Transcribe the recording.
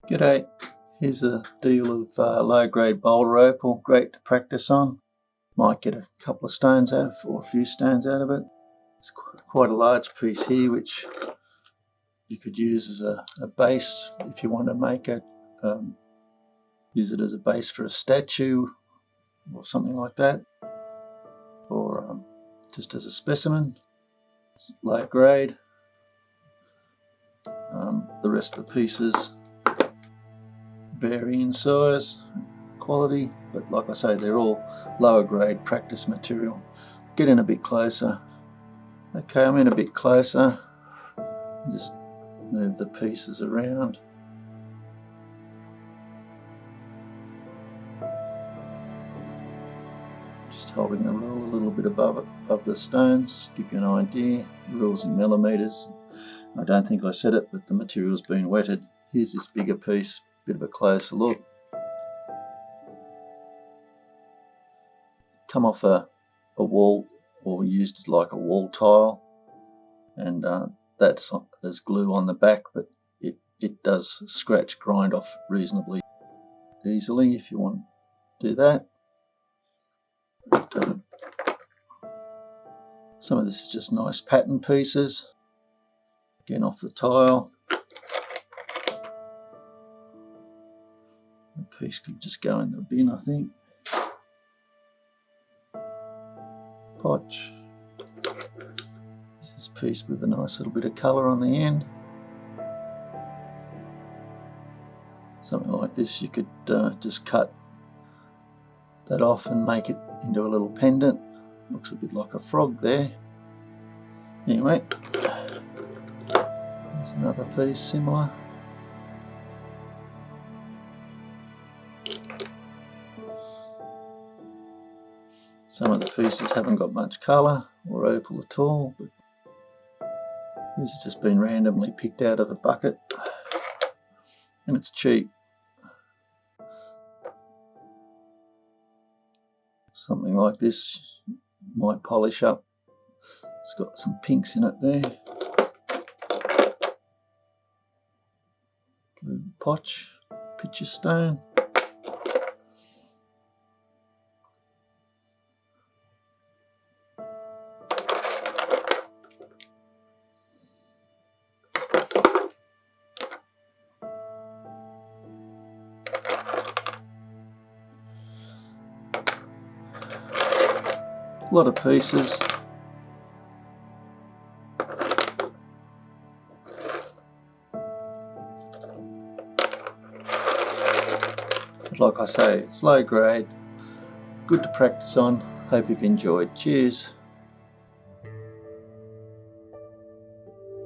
G'day, here's a deal of low-grade Boulder Opal, great to practice on. Might get a couple of stones out of, or a few stones out of it. It's quite a large piece here which you could use as a base if you want to make it. Use it as a base for a statue or something like that, or just as a specimen. It's low grade. The rest of the pieces vary in size, quality, but like I say, they're all lower grade practice material. Get in a bit closer. Okay, I'm in a bit closer. Just move the pieces around. Just holding the rule a little bit above the stones, give you an idea. The rule's in millimeters. I don't think I said it, but the material's been wetted. Here's this bigger piece, bit of a closer look. Come off a wall, or used as like a wall tile, and that's there's glue on the back, but it does scratch grind off reasonably easily if you want to do that. But, some of this is just nice pattern pieces, again off the tile. The piece could just go in the bin, I think. Potch. This is a piece with a nice little bit of colour on the end. Something like this, you could just cut that off and make it into a little pendant. Looks a bit like a frog there. Anyway, there's another piece similar. Some of the pieces haven't got much colour or opal at all, but these have just been randomly picked out of a bucket, and it's cheap. Something like this might polish up. It's got some pinks in it there. Blue potch, picture stone. A lot of pieces. But like I say, it's low grade, good to practice on. Hope you've enjoyed. Cheers.